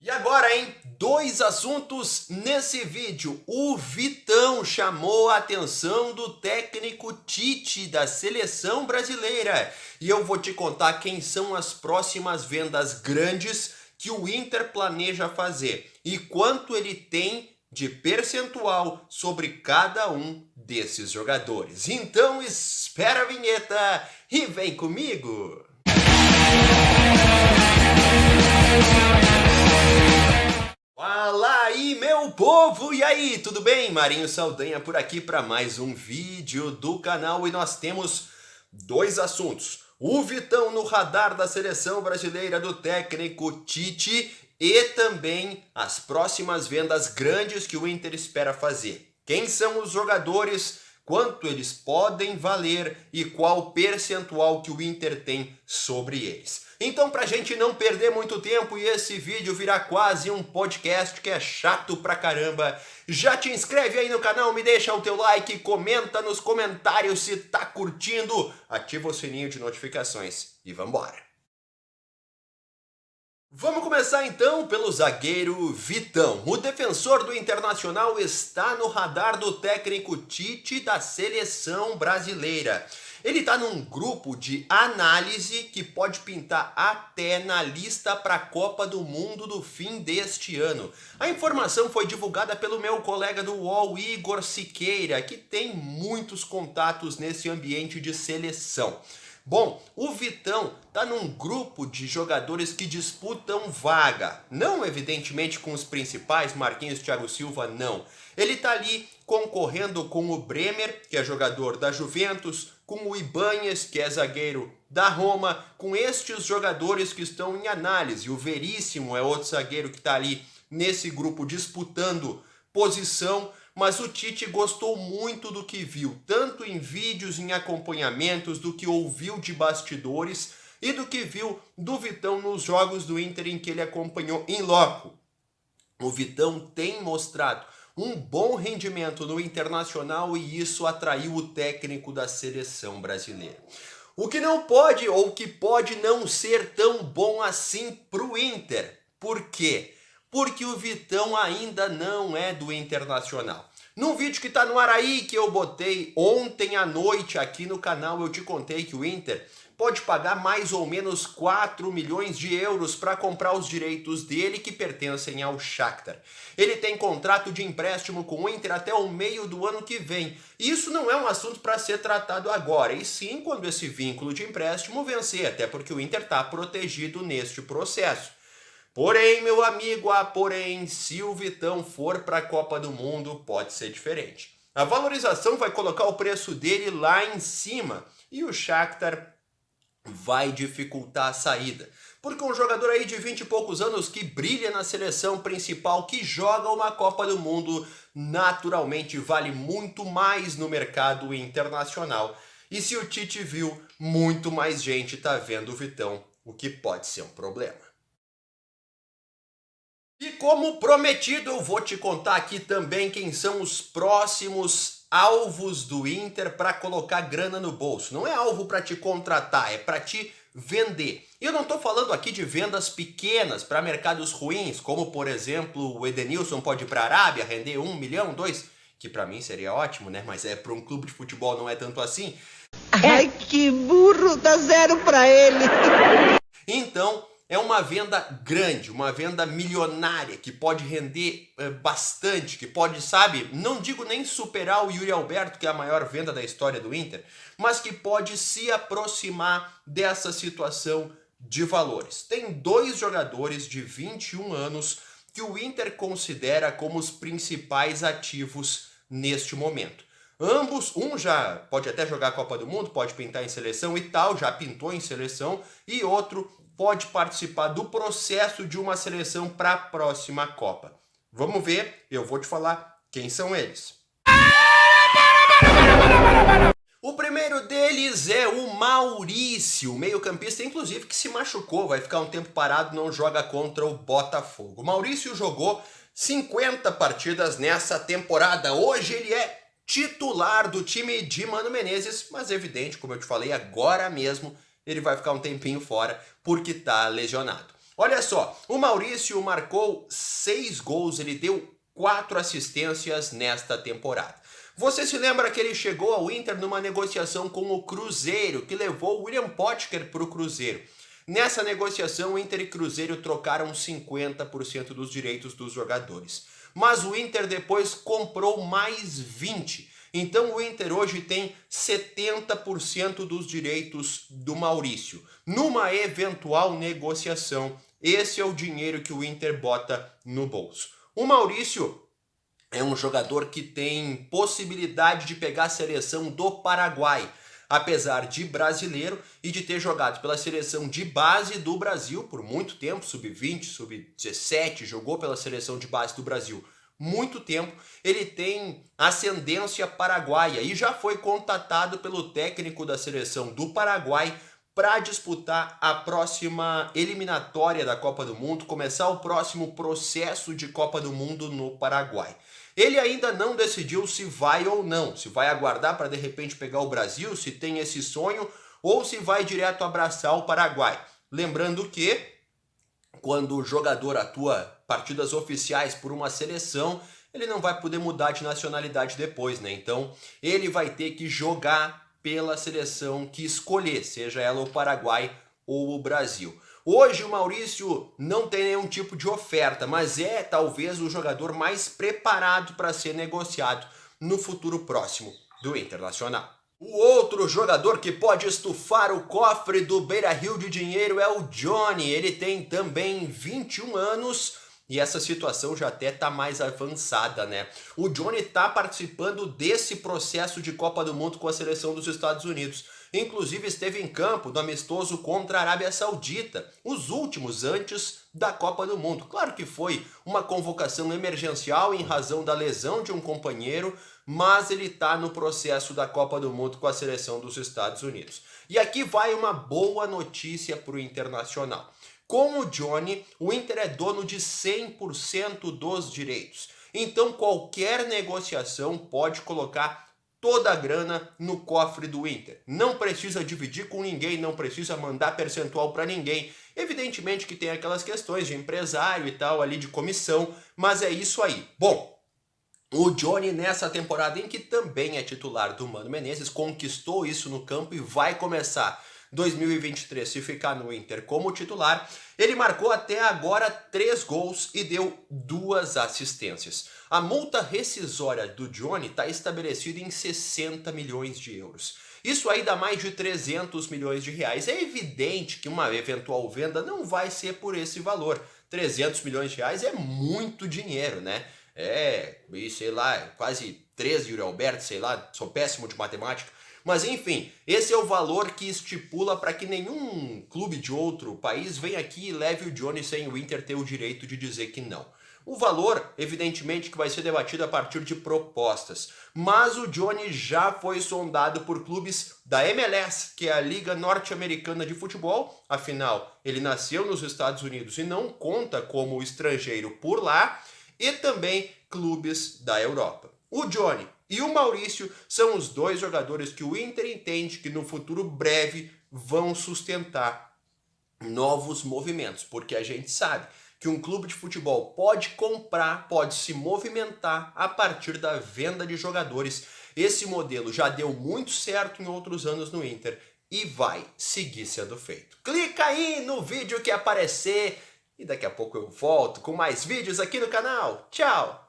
E agora, hein? Dois assuntos nesse vídeo. O Vitão chamou a atenção do técnico Tite da seleção brasileira. E eu vou te contar quem são as próximas vendas grandes que o Inter planeja fazer e quanto ele tem de percentual sobre cada um desses jogadores. Então espera a vinheta e vem comigo! Fala aí, meu povo! E aí, tudo bem? Marinho Saldanha por aqui para mais um vídeo do canal e nós temos dois assuntos. O Vitão no radar da seleção brasileira do técnico Tite e também as próximas vendas grandes que o Inter espera fazer. Quem são os jogadores, quanto eles podem valer e qual percentual que o Inter tem sobre eles. Então, pra gente não perder muito tempo e esse vídeo virar quase um podcast que é chato pra caramba, já te inscreve aí no canal, me deixa o teu like, comenta nos comentários se tá curtindo, ativa o sininho de notificações e vambora! Vamos começar então pelo zagueiro Vitão. O defensor do Internacional está no radar do técnico Tite da seleção brasileira. Ele está num grupo de análise que pode pintar até na lista para a Copa do Mundo do fim deste ano. A informação foi divulgada pelo meu colega do UOL, Igor Siqueira, que tem muitos contatos nesse ambiente de seleção. Bom, o Vitão está num grupo de jogadores que disputam vaga. Não, evidentemente, com os principais, Marquinhos, Thiago Silva, não. Ele está ali concorrendo com o Bremer, que é jogador da Juventus, com o Ibanez, que é zagueiro da Roma, com estes jogadores que estão em análise. O Veríssimo é outro zagueiro que está ali nesse grupo disputando posição, mas o Tite gostou muito do que viu, tanto em vídeos, em acompanhamentos, do que ouviu de bastidores e do que viu do Vitão nos jogos do Inter em que ele acompanhou em loco. O Vitão tem mostrado um bom rendimento no Internacional e isso atraiu o técnico da seleção brasileira. O que não pode ou que pode não ser tão bom assim para o Inter. Por quê? Porque o Vitão ainda não é do Internacional. Num vídeo que tá no ar aí, que eu botei ontem à noite aqui no canal, eu te contei que o Inter pode pagar mais ou menos 4 milhões de euros para comprar os direitos dele que pertencem ao Shakhtar. Ele tem contrato de empréstimo com o Inter até o meio do ano que vem. Isso não é um assunto para ser tratado agora, e sim quando esse vínculo de empréstimo vencer, até porque o Inter está protegido neste processo. Porém, meu amigo, porém, se o Vitão for para a Copa do Mundo, pode ser diferente. A valorização vai colocar o preço dele lá em cima e o Shakhtar vai dificultar a saída. Porque um jogador aí de 20 e poucos anos que brilha na seleção principal, que joga uma Copa do Mundo, naturalmente vale muito mais no mercado internacional. E se o Tite viu, muito mais gente tá vendo o Vitão, o que pode ser um problema. E como prometido, eu vou te contar aqui também quem são os próximos alvos do Inter para colocar grana no bolso. Não é alvo para te contratar, é para te vender. E eu não estou falando aqui de vendas pequenas para mercados ruins, como por exemplo o Edenilson pode ir para a Arábia, render 1 milhão, 2, que para mim seria ótimo, né? Mas para um clube de futebol não é tanto assim. Ai, que burro, dá 0 para ele. Então, é uma venda grande, uma venda milionária, que pode render bastante, que pode, sabe, não digo nem superar o Yuri Alberto, que é a maior venda da história do Inter, mas que pode se aproximar dessa situação de valores. Tem dois jogadores de 21 anos que o Inter considera como os principais ativos neste momento. Ambos, um já pode até jogar a Copa do Mundo, pode pintar em seleção e tal, já pintou em seleção, e outro pode participar do processo de uma seleção para a próxima Copa. Vamos ver, eu vou te falar quem são eles. O primeiro deles é o Maurício, meio-campista, inclusive, que se machucou, vai ficar um tempo parado, não joga contra o Botafogo. O Maurício jogou 50 partidas nessa temporada. Hoje ele é titular do time de Mano Menezes, mas evidente, como eu te falei, agora mesmo ele vai ficar um tempinho fora porque está lesionado. Olha só, o Maurício marcou 6 gols, ele deu 4 assistências nesta temporada. Você se lembra que ele chegou ao Inter numa negociação com o Cruzeiro, que levou o William Potker para o Cruzeiro. Nessa negociação, o Inter e Cruzeiro trocaram 50% dos direitos dos jogadores. Mas o Inter depois comprou mais 20%. Então o Inter hoje tem 70% dos direitos do Maurício. Numa eventual negociação, esse é o dinheiro que o Inter bota no bolso. O Maurício é um jogador que tem possibilidade de pegar a seleção do Paraguai, apesar de brasileiro e de ter jogado pela seleção de base do Brasil por muito tempo, sub-20, sub-17, jogou pela seleção de base do Brasil muito tempo. Ele tem ascendência paraguaia e já foi contatado pelo técnico da seleção do Paraguai para disputar a próxima eliminatória da Copa do Mundo, começar o próximo processo de Copa do Mundo no Paraguai. Ele ainda não decidiu se vai ou não, se vai aguardar para de repente pegar o Brasil, se tem esse sonho, ou se vai direto abraçar o Paraguai. Lembrando que quando o jogador atua partidas oficiais por uma seleção, ele não vai poder mudar de nacionalidade depois, né? Então ele vai ter que jogar pela seleção que escolher, seja ela o Paraguai ou o Brasil. Hoje o Maurício não tem nenhum tipo de oferta, mas é talvez o jogador mais preparado para ser negociado no futuro próximo do Internacional. O outro jogador que pode estufar o cofre do Beira-Rio de dinheiro é o Johnny. Ele tem também 21 anos e essa situação já até está mais avançada, né? O Johnny está participando desse processo de Copa do Mundo com a seleção dos Estados Unidos. Inclusive esteve em campo no amistoso contra a Arábia Saudita, os últimos antes da Copa do Mundo. Claro que foi uma convocação emergencial em razão da lesão de um companheiro, mas ele está no processo da Copa do Mundo com a seleção dos Estados Unidos. E aqui vai uma boa notícia para o Internacional. Com o Johnny, o Inter é dono de 100% dos direitos. Então qualquer negociação pode colocar toda a grana no cofre do Inter. Não precisa dividir com ninguém, não precisa mandar percentual para ninguém. Evidentemente que tem aquelas questões de empresário e tal ali de comissão, mas é isso aí. Bom, o Johnny nessa temporada em que também é titular do Mano Menezes, conquistou isso no campo e vai começar 2023 se ficar no Inter como titular. Ele marcou até agora 3 gols e deu 2 assistências. A multa rescisória do Johnny está estabelecida em 60 milhões de euros. Isso aí dá mais de 300 milhões de reais. É evidente que uma eventual venda não vai ser por esse valor. 300 milhões de reais é muito dinheiro, né? Sei lá, quase 13 Yuri Alberto, sei lá, sou péssimo de matemática. Mas enfim, esse é o valor que estipula para que nenhum clube de outro país venha aqui e leve o Johnny sem o Inter ter o direito de dizer que não. O valor, evidentemente, que vai ser debatido a partir de propostas. Mas o Johnny já foi sondado por clubes da MLS, que é a Liga Norte-Americana de Futebol. Afinal, ele nasceu nos Estados Unidos e não conta como estrangeiro por lá. E também clubes da Europa. O Johnny e o Maurício são os 2 jogadores que o Inter entende que no futuro breve vão sustentar novos movimentos, porque a gente sabe que um clube de futebol pode comprar, pode se movimentar a partir da venda de jogadores. Esse modelo já deu muito certo em outros anos no Inter e vai seguir sendo feito. Clica aí no vídeo que aparecer e daqui a pouco eu volto com mais vídeos aqui no canal. Tchau!